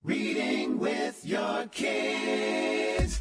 Reading with your kids.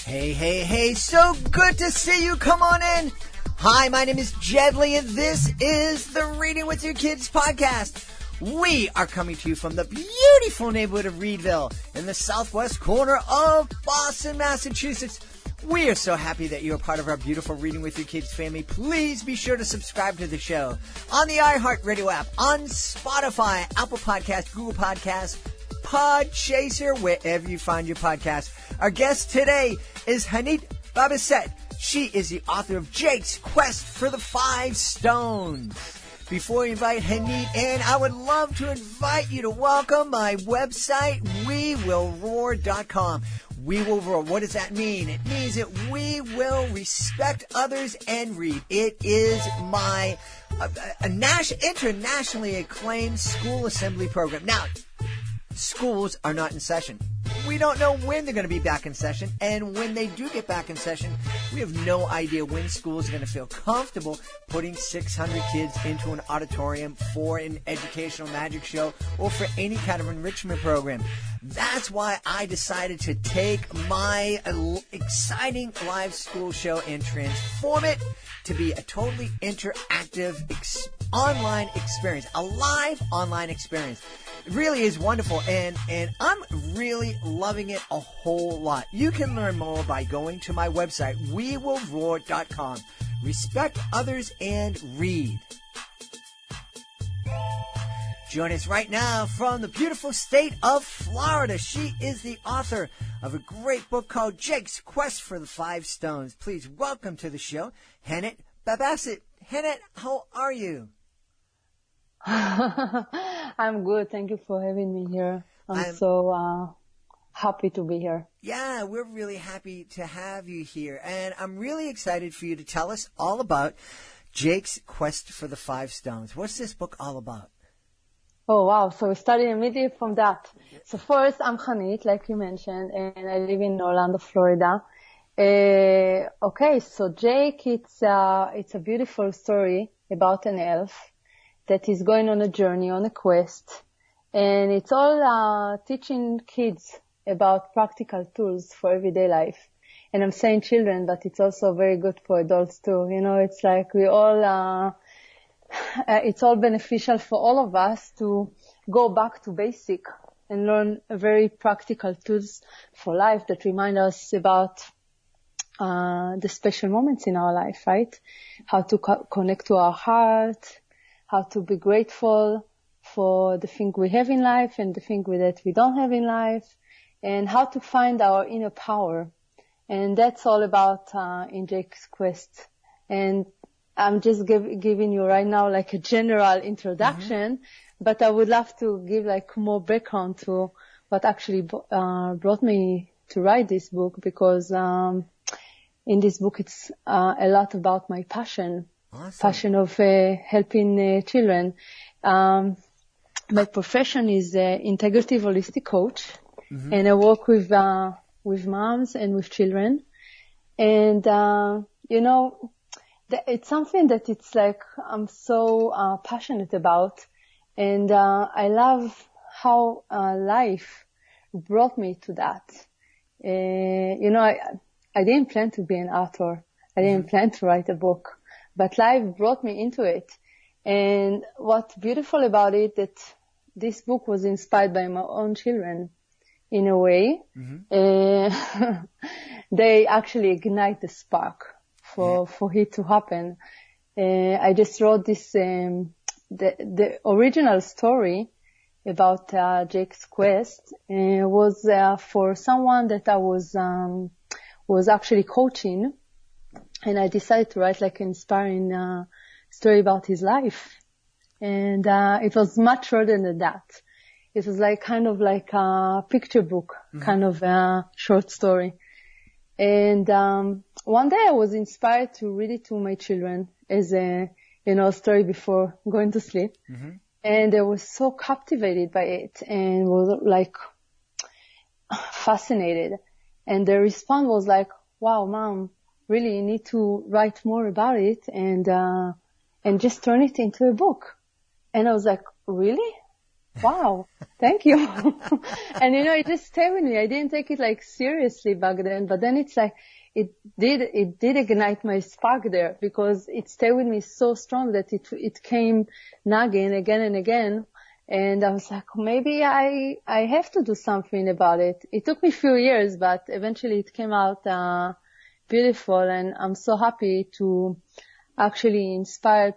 Hey, so good to see you. Come on in. Hi, my name is Jedley, and this is the Reading with Your Kids podcast. We are coming to you from the beautiful neighborhood of Reedville in the southwest corner of Boston, Massachusetts. We are so happy that you're a part of our beautiful Reading with Your Kids family. Please be sure to subscribe to the show on the iHeartRadio app, on Spotify, Apple Podcasts, Google Podcasts, Podchaser, wherever you find your podcast. Our guest today is Hanit Benbasset. She is the author of Jake's Quest for the 5 Stones. Before we invite Hanit in, I would love to invite you to welcome my website, WeWillRoar.com. We will roar. What does that mean? It means that we will respect others and read. It is my internationally acclaimed school assembly program. Now, schools are not in session. We don't know when they're going to be back in session, and when they do get back in session, we have no idea when schools are going to feel comfortable putting 600 kids into an auditorium for an educational magic show or for any kind of enrichment program. That's why I decided to take my exciting live school show and transform it to be a totally interactive online experience, a live online experience. It really is wonderful, and I'm really loving it a whole lot. You can learn more by going to my website, WeWillRoar.com. Respect others and read. Join us right now from the beautiful state of Florida. She is the author of a great book called Jake's Quest for the 5 Stones. Please welcome to the show, Hanit Benbasset. Hanit, how are you? I'm good. Thank you for having me here. I'm so happy to be here. Yeah, we're really happy to have you here. And I'm really excited for you to tell us all about Jake's Quest for the 5 Stones. What's this book all about? Oh, wow. So we started immediately from that. So first, I'm Hanit, like you mentioned, and I live in Orlando, Florida. Okay, so Jake, it's a beautiful story about an elf that is going on a journey, on a quest. And it's all teaching kids about practical tools for everyday life. And I'm saying children, but it's also very good for adults too. You know, it's like we all, it's all beneficial for all of us to go back to basic and learn very practical tools for life that remind us about the special moments in our life, right? How to connect to our heart, how to be grateful for the thing we have in life and the thing that we don't have in life, and how to find our inner power. And that's all about in Jake's Quest. And I'm just giving you right now like a general introduction, but I would love to give like more background to what actually brought me to write this book, because in this book it's a lot about my passion. Awesome. Passion of helping children. My profession is integrative holistic coach, and I work with moms and with children. And you know, it's something that it's like I'm so passionate about, and I love how life brought me to that. You know, I didn't plan to be an author. I didn't plan to write a book. But life brought me into it. And what's beautiful about it, that this book was inspired by my own children in a way. They actually ignite the spark for it to happen. I just wrote this, the original story about Jake's Quest was for someone that I was actually coaching. And I decided to write like an inspiring story about his life. And it was much further than that. It was like kind of like a picture book, kind of a short story. And one day I was inspired to read it to my children as a, you know, story before going to sleep. And I was so captivated by it and was like fascinated. And the response was like, wow, Mom, really, you need to write more about it and just turn it into a book. And I was like, really? Wow, thank you. And it just stayed with me. I didn't take it like seriously back then, but then it's like it did ignite my spark there, because it stayed with me so strong that it came nagging again and again. And I was like, maybe I have to do something about it. It took me a few years, but eventually it came out beautiful, and I'm so happy to actually inspire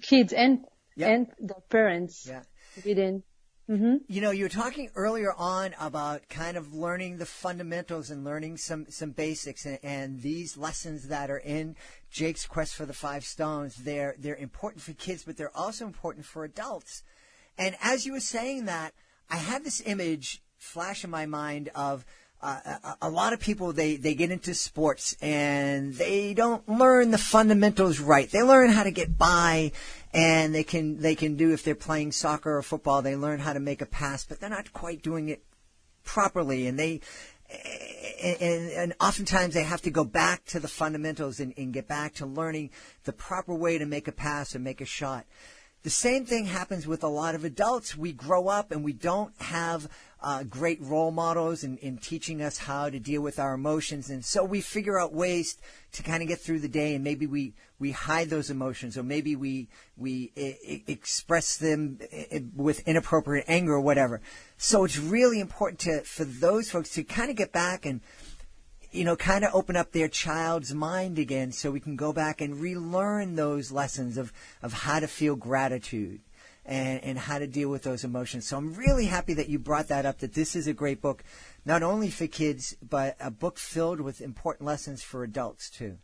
kids and the parents. Yeah. Within. Mm-hmm. You were talking earlier on about kind of learning the fundamentals and learning some basics, and these lessons that are in Jake's Quest for the 5 Stones, they're important for kids, but they're also important for adults. And as you were saying that, I had this image flash in my mind of a lot of people, they get into sports and they don't learn the fundamentals right. They learn how to get by, and they can do, if they're playing soccer or football, they learn how to make a pass, but they're not quite doing it properly. And and oftentimes they have to go back to the fundamentals and get back to learning the proper way to make a pass or make a shot. The same thing happens with a lot of adults. We grow up and we don't have great role models in teaching us how to deal with our emotions. And so we figure out ways to kind of get through the day, and maybe we hide those emotions, or maybe we express them with inappropriate anger or whatever. So it's really important for those folks to kind of get back and kind of open up their child's mind again, so we can go back and relearn those lessons of how to feel gratitude and how to deal with those emotions. So I'm really happy that you brought that up, that this is a great book, not only for kids, but a book filled with important lessons for adults too.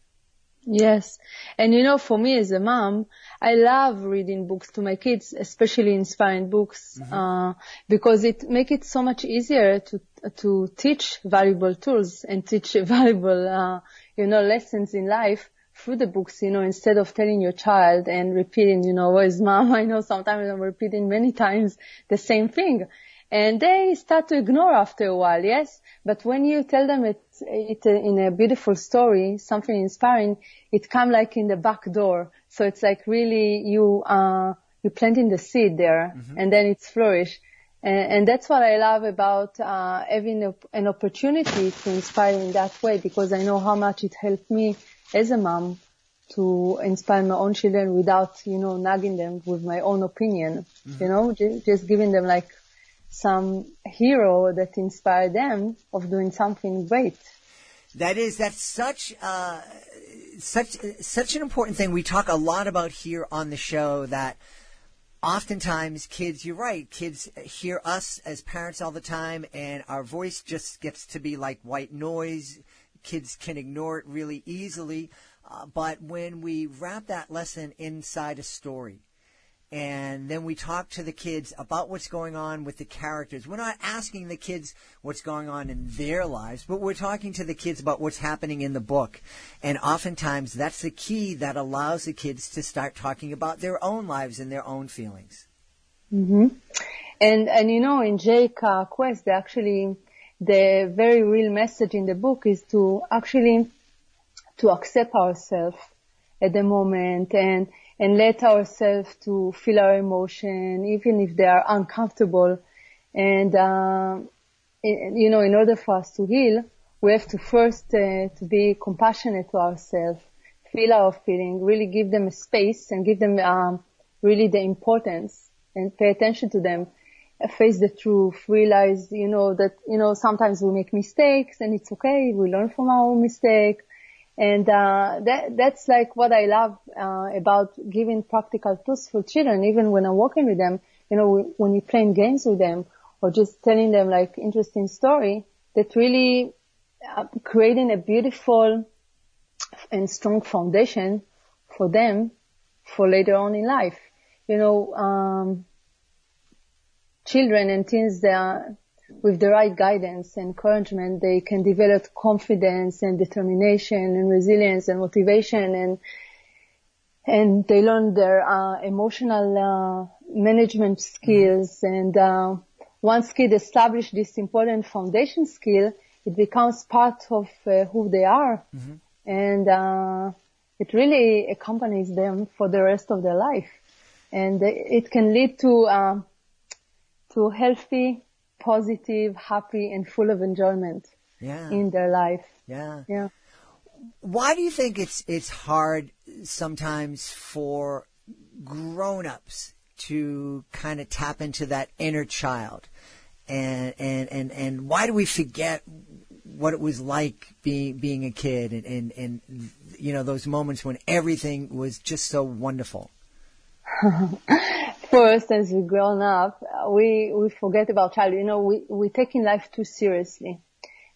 Yes. And for me as a mom, I love reading books to my kids, especially inspiring books, because it makes it so much easier to teach valuable tools and teach valuable, lessons in life through the books, instead of telling your child and repeating, where's mom? I know sometimes I'm repeating many times the same thing. And they start to ignore after a while, yes? But when you tell them it in a beautiful story, something inspiring, it comes like in the back door. So it's like really you planting the seed there, and then it's flourish. And that's what I love about having an opportunity to inspire in that way, because I know how much it helped me as a mom to inspire my own children without, nagging them with my own opinion, just giving them like some hero that inspired them of doing something great. That's such an important thing. We talk a lot about here on the show that oftentimes kids, you're right, kids hear us as parents all the time, and our voice just gets to be like white noise. Kids can ignore it really easily. But when we wrap that lesson inside a story, and then we talk to the kids about what's going on with the characters. We're not asking the kids what's going on in their lives, but we're talking to the kids about what's happening in the book. And oftentimes that's the key that allows the kids to start talking about their own lives and their own feelings. Mm-hmm. And in Jake Quest, actually, the very real message in the book is to accept ourselves at the moment and let ourselves to feel our emotion, even if they are uncomfortable. And, in order for us to heal, we have to first to be compassionate to ourselves, feel our feeling, really give them a space and give them really the importance and pay attention to them, face the truth, realize, that, sometimes we make mistakes and it's okay. We learn from our mistake. And that's like what I love about giving practical tools for children, even when I'm working with them, when you're playing games with them or just telling them like interesting story, that really creating a beautiful and strong foundation for them for later on in life. Children and teens, they are, with the right guidance and encouragement, they can develop confidence and determination and resilience and motivation, and they learn their emotional management skills. And once kids establish this important foundation skill, it becomes part of who they are, and it really accompanies them for the rest of their life. And it can lead to to healthy, positive, happy, and full of enjoyment in their life. Yeah. Yeah. Why do you think it's hard sometimes for grown-ups to kind of tap into that inner child? And why do we forget what it was like being a kid and those moments when everything was just so wonderful? First, as we grown up, we forget about childhood. We taking life too seriously.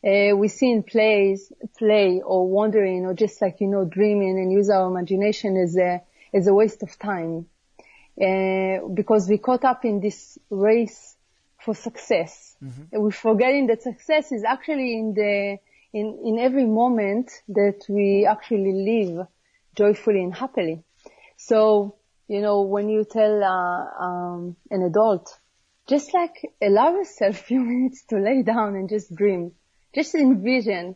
We see in play or wandering or just dreaming and use our imagination as a waste of time. Because we caught up in this race for success. Mm-hmm. And we're forgetting that success is actually in every moment that we actually live joyfully and happily. So, when you tell an adult, just allow yourself a few minutes to lay down and just dream, just envision.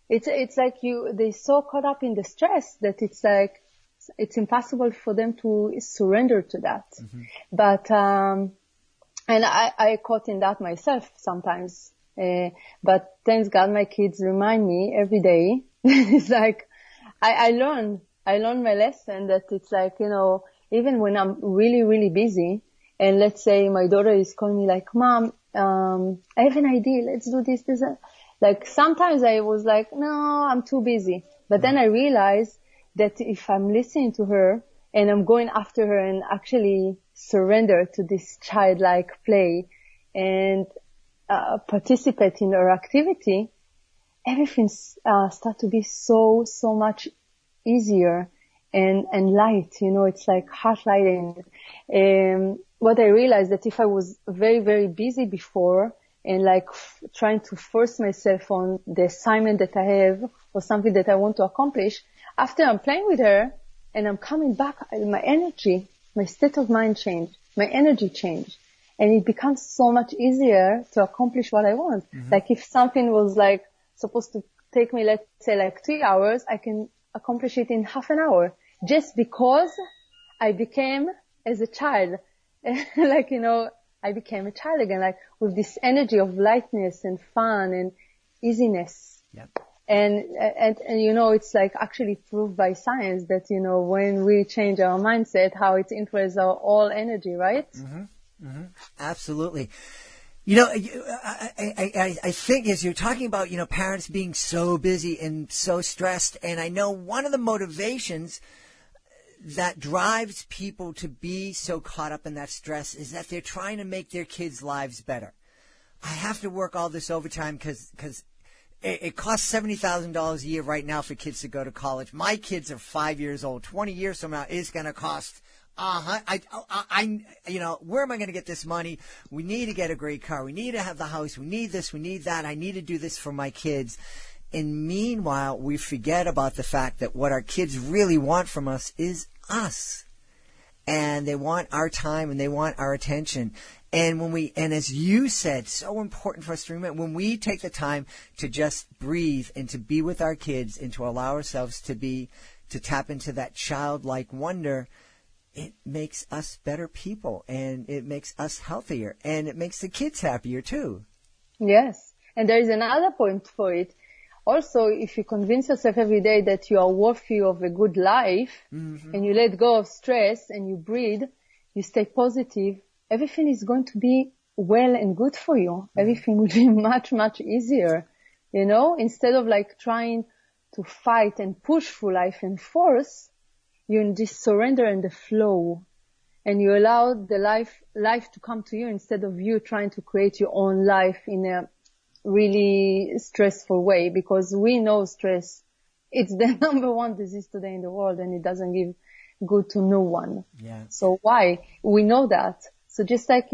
It's like they're so caught up in the stress that it's impossible for them to surrender to that. Mm-hmm. But and I caught in that myself sometimes. But thanks God, my kids remind me every day. It's I learn my lesson that it's even when I'm really, really busy, and let's say my daughter is calling me Mom, I have an idea. Let's do this. Sometimes I was no, I'm too busy. But then I realized that if I'm listening to her and I'm going after her and actually surrender to this childlike play and participate in her activity, everything start to be so much easier and light. It's heart lighting. What I realized that if I was very, very busy before and trying to force myself on the assignment that I have or something that I want to accomplish, after I'm playing with her and I'm coming back, my energy, my state of mind changed, my energy changed, and it becomes so much easier to accomplish what I want. Mm-hmm. If something was supposed to take me, let's say 3 hours, I can accomplish it in half an hour just because I became as a child. I became a child again, with this energy of lightness and fun and easiness. Yep. And it's actually proved by science that, when we change our mindset, how it influences our all energy, right? Mm-hmm. Mm-hmm. Absolutely. I think as you're talking about, parents being so busy and so stressed, and I know one of the motivations that drives people to be so caught up in that stress is that they're trying to make their kids' lives better. I have to work all this overtime because it costs $70,000 a year right now for kids to go to college. My kids are 5 years old. 20 years from now, it's going to cost where am I going to get this money? We need to get a great car. We need to have the house. We need this. We need that. I need to do this for my kids. And meanwhile, we forget about the fact that what our kids really want from us is us. And they want our time and they want our attention. And and as you said, so important for us to remember, when we take the time to just breathe and to be with our kids and to allow ourselves to tap into that childlike wonder, it makes us better people and it makes us healthier and it makes the kids happier too. Yes. And there is another point for it. Also, if you convince yourself every day that you are worthy of a good life, mm-hmm. and you let go of stress and you breathe, you stay positive, everything is going to be well and good for you. Mm-hmm. Everything will be much, much easier, instead of trying to fight and push through life and force, you in this surrender and the flow, and you allow the life to come to you instead of you trying to create your own life in a really stressful way, because we know stress, it's the number one disease today in the world and it doesn't give good to no one. Yeah. So why? We know that. So just life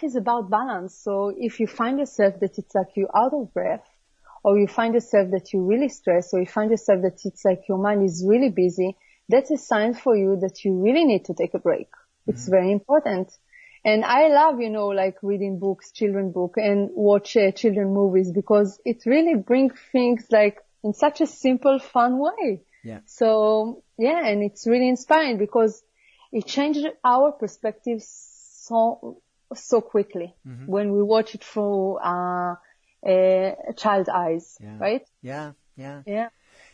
is about balance. So if you find yourself that it's you're out of breath, or you find yourself that you're really stressed, or you find yourself that it's your mind is really busy, that's a sign for you that you really need to take a break. Mm-hmm. It's very important. And I love, reading books, children book, and watch children movies, because it really brings things in such a simple, fun way. Yeah. So, and it's really inspiring because it changed our perspective so quickly when we watch it through a child's eyes, right? Yeah, yeah. Yeah.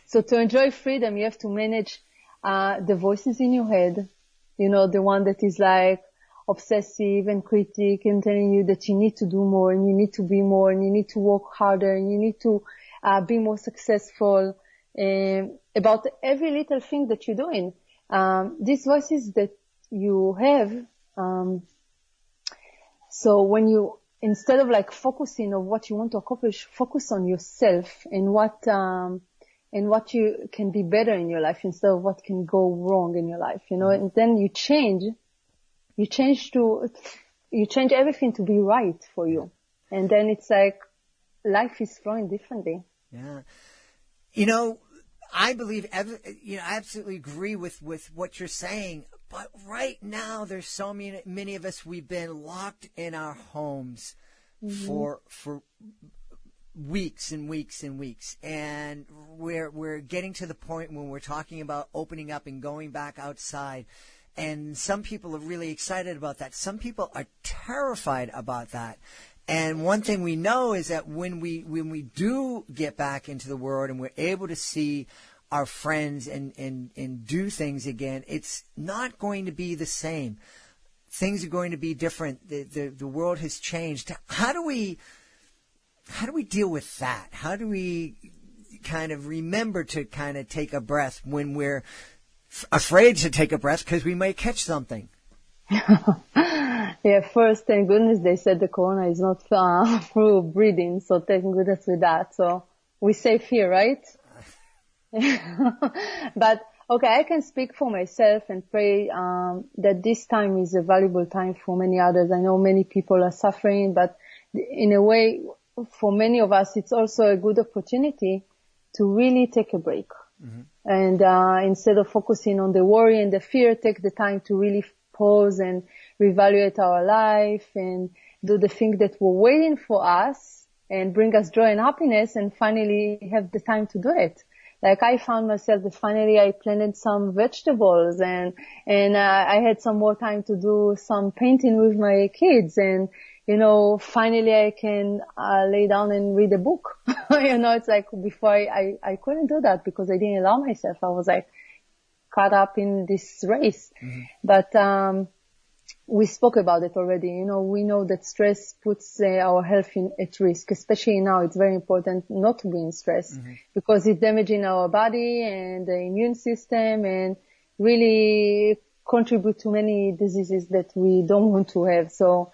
So to enjoy freedom, you have to manage the voices in your head, the one that is like obsessive and critic and telling you that you need to do more and you need to be more and you need to work harder and you need to be more successful about every little thing that you're doing. These voices that you have, so when you, instead of like focusing on what you want to accomplish, focus on yourself and what you can be better in your life instead of what can go wrong in your life, and then you change everything to be right for you. And then it's like life is flowing differently. Yeah. I believe, I absolutely agree with what you're saying. But right now, there's so many of us, we've been locked in our homes for weeks and weeks and weeks. And we're getting to the point when we're talking about opening up and going back outside. And some people are really excited about that. Some people are terrified about that. And one thing we know is that when we do get back into the world and we're able to see our friends and do things again, it's not going to be the same. Things are going to be different. The world has changed. How do we deal with that? How do we kind of remember to kind of take a breath when we're afraid to take a breath because we may catch something? Yeah, first, thank goodness they said the corona is not through breathing, so thank goodness with that. So we're safe here, right? But okay, I can speak for myself and pray that this time is a valuable time for many others. I know many people are suffering, but in a way, for many of us, it's also a good opportunity to really take a break. And instead of focusing on the worry and the fear, take the time to really pause and reevaluate our life and do the thing that were waiting for us and bring us joy and happiness, and finally have the time to do it. Like I found myself that finally I planted some vegetables and I had some more time to do some painting with my kids, and finally I can lay down and read a book. It's like before I couldn't do that because I didn't allow myself. I was like caught up in this race. But we spoke about it already. We know that stress puts our health at risk. Especially now, it's very important not to be in stress because it's damaging our body and the immune system and really contribute to many diseases that we don't want to have. So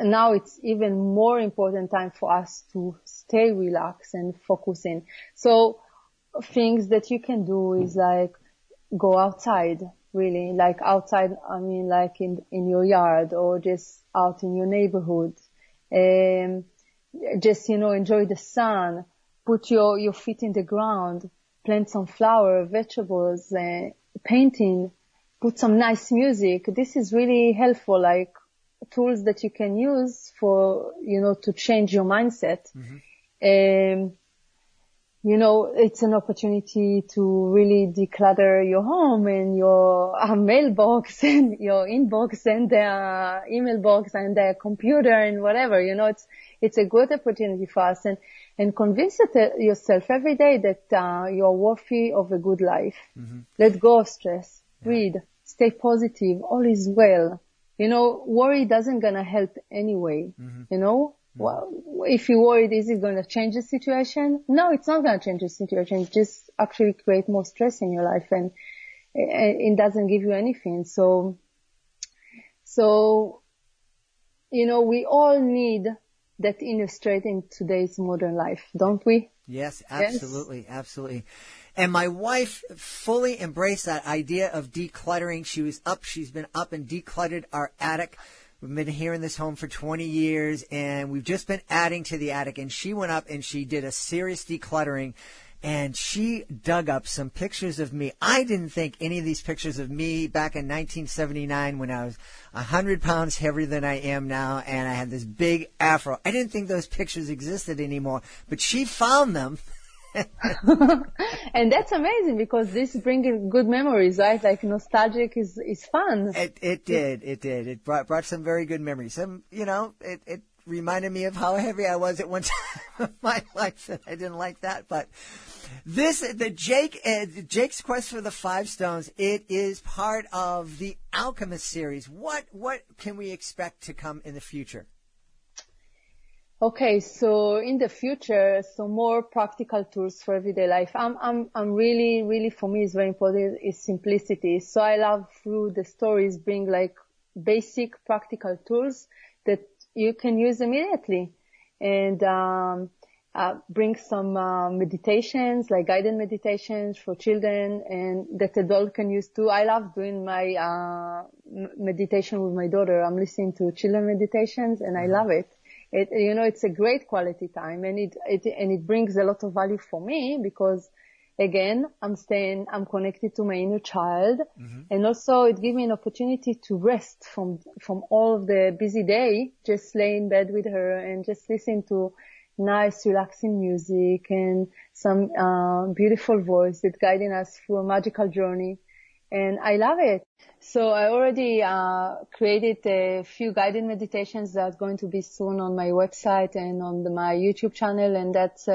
now it's even more important time for us to stay relaxed and focusing. So things that you can do is like go outside, really, like outside, I mean like in your yard or just out in your neighborhood. Just, enjoy the sun, put your feet in the ground, plant some flower, vegetables, painting, put some nice music. This is really helpful, like tools that you can use for, to change your mindset. It's an opportunity to really declutter your home and your mailbox and your inbox and the email box and the computer and whatever. It's a good opportunity for us, and convince yourself every day that you're worthy of a good life. Let go of stress. Breathe. Stay positive. All is well. Worry doesn't gonna help anyway. Well, if you're worried, is it going to change the situation? No, it's not going to change the situation. It just actually create more stress in your life, and it doesn't give you anything. So, we all need that inner strength in today's modern life, don't we? Yes, absolutely, absolutely. And my wife fully embraced that idea of decluttering. She's been up and decluttered our attic. We've been here in this home for 20 years, and we've just been adding to the attic. And she went up and she did a serious decluttering, and she dug up some pictures of me. I didn't think any of these pictures of me back in 1979 when I was 100 pounds heavier than I am now, and I had this big afro. I didn't think those pictures existed anymore, but she found them. And that's amazing because this brings good memories, right? Like nostalgic is fun. It did. It brought some very good memories. Some, it reminded me of how heavy I was at one time in my life, and I didn't like that. But Jake's Quest for the Five Stones, it is part of the Alchemist series. What can we expect to come in the future? Okay, so in the future, some more practical tools for everyday life. I'm really, for me, it's very important is simplicity. So I love through the stories bring like basic practical tools that you can use immediately, and bring some meditations, like guided meditations for children, and that adult can use too. I love doing my meditation with my daughter. I'm listening to children meditations, and I love it. It's a great quality time, and it brings a lot of value for me because, again, I'm connected to my inner child, and also it gives me an opportunity to rest from all of the busy day, just lay in bed with her and just listen to nice, relaxing music and some beautiful voice that guiding us through a magical journey. And I love it. So I already created a few guided meditations that are going to be soon on my website and on my YouTube channel, and that's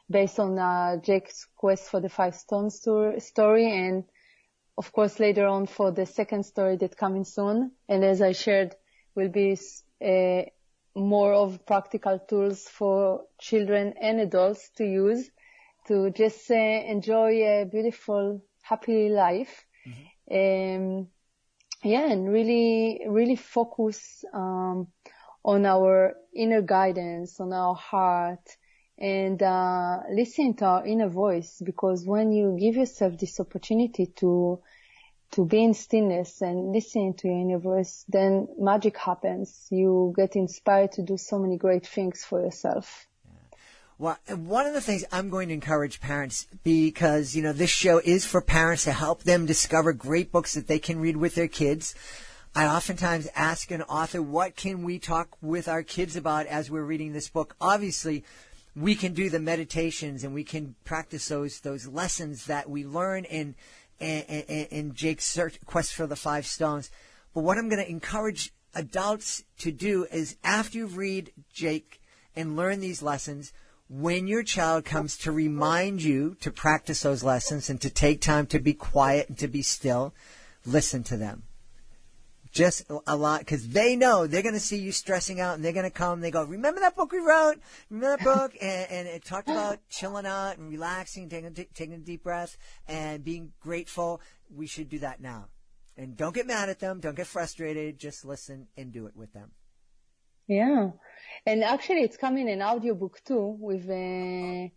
based on Jake's Quest for the Five Stones story, and of course later on for the second story that's coming soon. And as I shared, will be more of practical tools for children and adults to use to just enjoy a beautiful, happy life. And really focus on our inner guidance, on our heart, and listen to our inner voice. Because when you give yourself this opportunity to be in stillness and listen to your inner voice, then magic happens. You get inspired to do so many great things for yourself. Well, one of the things I'm going to encourage parents, because, this show is for parents to help them discover great books that they can read with their kids. I oftentimes ask an author, what can we talk with our kids about as we're reading this book? Obviously, we can do the meditations and we can practice those lessons that we learn in Jake's Quest for the Five Stones. But what I'm going to encourage adults to do is, after you read Jake and learn these lessons, when your child comes to remind you to practice those lessons and to take time to be quiet and to be still, listen to them. Just a lot, because they know they're going to see you stressing out, and they're going to come. They go, remember that book we wrote? Remember that book? And it talked about chilling out and relaxing, taking a deep breath and being grateful. We should do that now. And don't get mad at them. Don't get frustrated. Just listen and do it with them. Yeah. And actually it's coming an audiobook too with a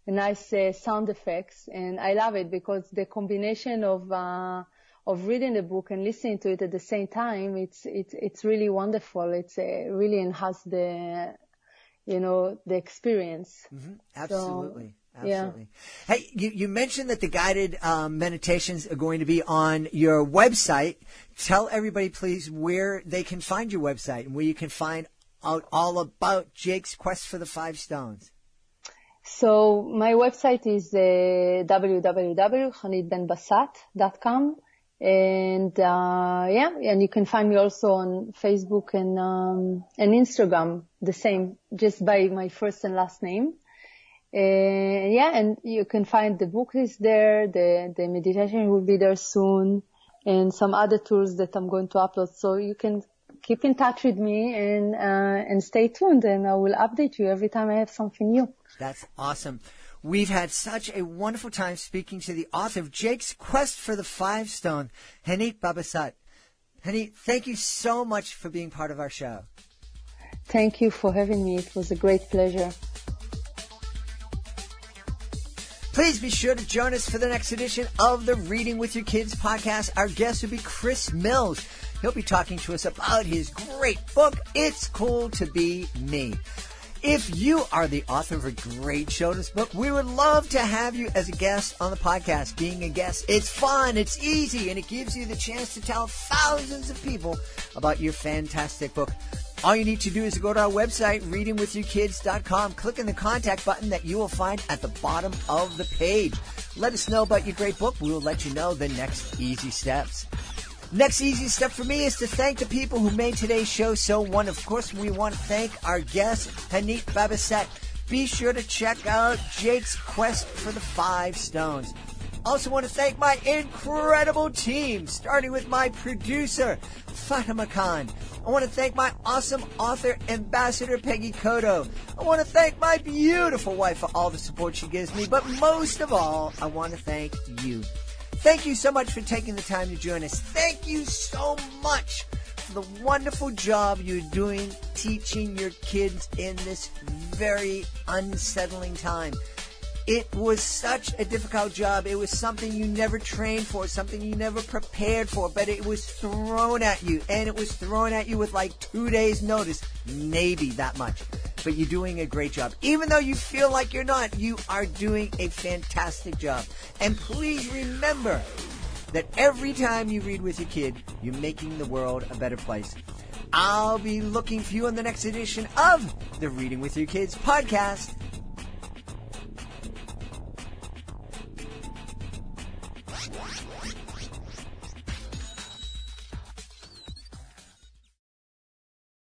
nice sound effects. And I love it because the combination of reading the book and listening to it at the same time, it's really wonderful. It's really enhance the experience. Mm-hmm. Absolutely. So, absolutely. Yeah. Hey, you mentioned that the guided meditations are going to be on your website. Tell everybody, please, where they can find your website and where you can find out all about Jake's Quest for the Five Stones. So my website is www.hanitbenbasset.com. And and you can find me also on Facebook and Instagram, the same, just by my first and last name. And you can find the book is there, the meditation will be there soon, and some other tools that I'm going to upload. So you can keep in touch with me and stay tuned, and I will update you every time I have something new. That's awesome. We've had such a wonderful time speaking to the author of Jake's Quest for the Five Stone, Hanit Benbasset. Hanit, thank you so much for being part of our show. Thank you for having me. It was a great pleasure. Please be sure to join us for the next edition of the Reading with Your Kids podcast. Our guest will be Chris Mills. He'll be talking to us about his great book, It's Cool to Be Me. If you are the author of a great children's book, we would love to have you as a guest on the podcast. Being a guest, it's fun, it's easy, and it gives you the chance to tell thousands of people about your fantastic book. All you need to do is to go to our website, readingwithyourkids.com. Click on the contact button that you will find at the bottom of the page. Let us know about your great book. We will let you know the next easy steps. Next easy step for me is to thank the people who made today's show so wonderful. Of course, we want to thank our guest, Hanit Benbasset. Be sure to check out Jake's Quest for the 5 Stones. Also want to thank my incredible team, starting with my producer, Fatima Khan. I want to thank my awesome author, Ambassador Peggy Cotto. I want to thank my beautiful wife for all the support she gives me. But most of all, I want to thank you. Thank you so much for taking the time to join us. Thank you so much for the wonderful job you're doing teaching your kids in this very unsettling time. It was such a difficult job. It was something you never trained for, something you never prepared for, but it was thrown at you, and it was thrown at you with like 2 days' notice, maybe that much. But you're doing a great job. Even though you feel like you're not, you are doing a fantastic job. And please remember that every time you read with your kid, you're making the world a better place. I'll be looking for you on the next edition of the Reading with Your Kids podcast.